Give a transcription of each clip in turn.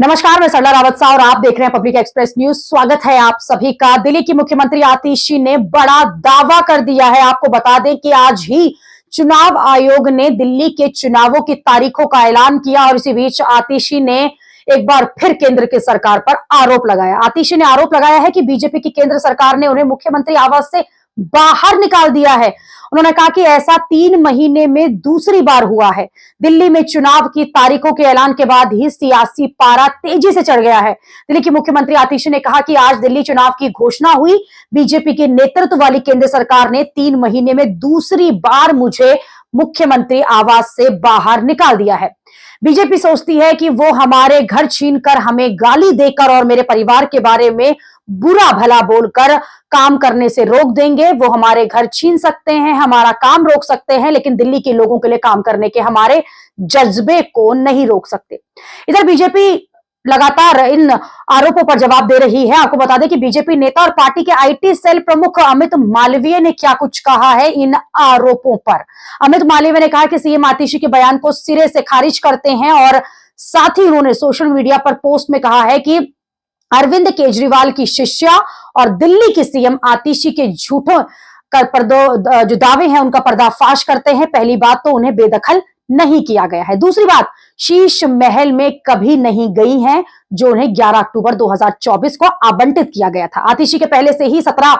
नमस्कार, मैं सरला रावत सा और आप देख रहे हैं पब्लिक एक्सप्रेस न्यूज। स्वागत है आप सभी का। दिल्ली की मुख्यमंत्री आतिशी ने बड़ा दावा कर दिया है। आपको बता दें कि आज ही चुनाव आयोग ने दिल्ली के चुनावों की तारीखों का ऐलान किया और इसी बीच आतिशी ने एक बार फिर केंद्र की सरकार पर आरोप लगाया। आतिशी ने आरोप लगाया है कि बीजेपी की केंद्र सरकार ने उन्हें मुख्यमंत्री आवास से बाहर निकाल दिया है। उन्होंने कहा कि ऐसा 3 महीने में दूसरी बार हुआ है। दिल्ली में चुनाव की तारीखों के ऐलान के बाद ही सियासी पारा तेजी से चढ़ गया है। दिल्ली की मुख्यमंत्री आतिशी ने कहा कि आज दिल्ली चुनाव की घोषणा हुई। बीजेपी के नेतृत्व वाली केंद्र सरकार ने 3 महीने में दूसरी बार मुझे मुख्यमंत्री आवास से बाहर निकाल दिया है। बीजेपी सोचती है कि वो हमारे घर छीनकर, हमें गाली देकर और मेरे परिवार के बारे में बुरा भला बोलकर काम करने से रोक देंगे। वो हमारे घर छीन सकते हैं, हमारा काम रोक सकते हैं, लेकिन दिल्ली के लोगों के लिए काम करने के हमारे जज्बे को नहीं रोक सकते। इधर बीजेपी लगातार इन आरोपों पर जवाब दे रही है। आपको बता दें कि बीजेपी नेता और पार्टी के आईटी सेल प्रमुख अमित मालवीय ने क्या कुछ कहा है इन आरोपों पर। अमित मालवीय ने कहा कि सीएम आतिशी के बयान को सिरे से खारिज करते हैं और साथ ही उन्होंने सोशल मीडिया पर पोस्ट में कहा है कि अरविंद केजरीवाल की शिष्या और दिल्ली की सीएम आतिशी के झूठों का जो दावे हैं उनका पर्दाफाश करते हैं। पहली बात तो उन्हें बेदखल नहीं किया गया है। दूसरी बात, शीश महल में कभी नहीं गई हैं जो उन्हें 11 अक्टूबर 2024 को आवंटित किया गया था। आतिशी के पहले से ही 17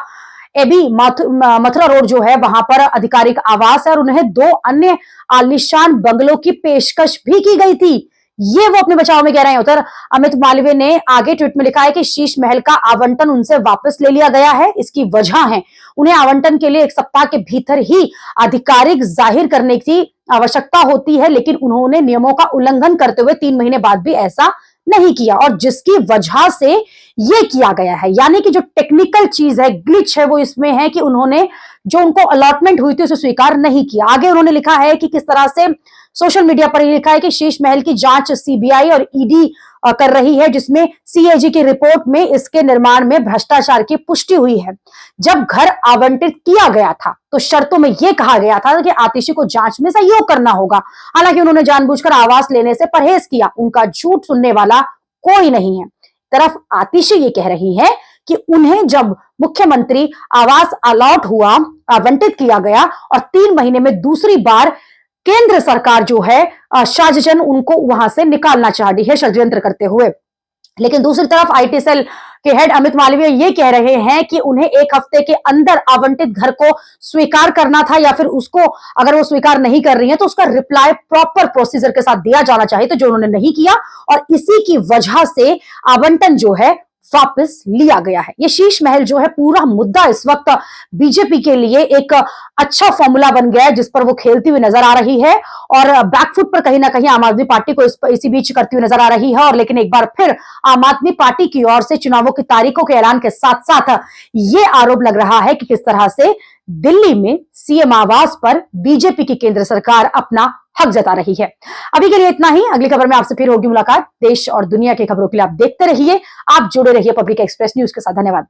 एबी मथुरा रोड जो है वहां पर आधिकारिक आवास है और उन्हें 2 अन्य आलीशान बंगलों की पेशकश भी की गई थी। ये वो अपने बचाव में कह रहे हैं। उधर अमित मालवीय ने आगे ट्वीट में लिखा है कि शीश महल का आवंटन उनसे वापस ले लिया गया है। इसकी वजह है उन्हें आवंटन के लिए 1 सप्ताह के भीतर ही आधिकारिक जाहिर करने की आवश्यकता होती है, लेकिन उन्होंने नियमों का उल्लंघन करते हुए 3 महीने बाद भी ऐसा नहीं किया और जिसकी वजह से ये किया गया है। यानी कि जो टेक्निकल चीज है, ग्लिच है, वो इसमें है कि उन्होंने जो उनको अलॉटमेंट हुई थी उसे स्वीकार नहीं किया। आगे उन्होंने लिखा है कि किस तरह से सोशल मीडिया पर लिखा है कि शीश महल की जांच सीबीआई और ईडी कर रही है, जिसमें सीएजी की रिपोर्ट में इसके निर्माण में भ्रष्टाचार की पुष्टि हुई है। जब घर आवंटित किया गया था तो शर्तों में यह कहा गया था कि आतिशी को जांच में सहयोग करना होगा। हालांकि उन्होंने जानबूझकर आवास लेने से परहेज किया। उनका झूठ सुनने वाला कोई नहीं है। तरफ आतिशी ये कह रही है कि उन्हें जब मुख्यमंत्री आवास अलॉट हुआ, आवंटित किया गया और 3 महीने में दूसरी बार केंद्र सरकार जो है साजिशन उनको वहां से निकालना चाह रही है षड्यंत्र करते हुए। लेकिन दूसरी तरफ आईटी सेल के हेड अमित मालवीय ये कह रहे हैं कि उन्हें 1 हफ्ते के अंदर आवंटित घर को स्वीकार करना था, या फिर उसको अगर वो स्वीकार नहीं कर रही है तो उसका रिप्लाई प्रॉपर प्रोसीजर के साथ दिया जाना चाहिए, तो जो उन्होंने नहीं किया और इसी की वजह से आवंटन जो है वापस लिया गया है। ये शीश महल जो है पूरा मुद्दा इस वक्त बीजेपी के लिए एक अच्छा फॉर्मूला बन गया है जिस पर वो खेलती हुई नजर आ रही है और बैकफुट पर कहीं ना कहीं आम आदमी पार्टी को इसी बीच करती हुई नजर आ रही है। और लेकिन एक बार फिर आम आदमी पार्टी की ओर से चुनावों की तारीखों के ऐलान के साथ साथ ये आरोप लग रहा है कि किस तरह से दिल्ली में सीएम आवास पर बीजेपी की केंद्र सरकार अपना हक जता रही है। अभी के लिए इतना ही। अगली खबर में आपसे फिर होगी मुलाकात। देश और दुनिया की खबरों के लिए आप देखते रहिए, आप जुड़े रहिए पब्लिक एक्सप्रेस न्यूज के साथ। धन्यवाद।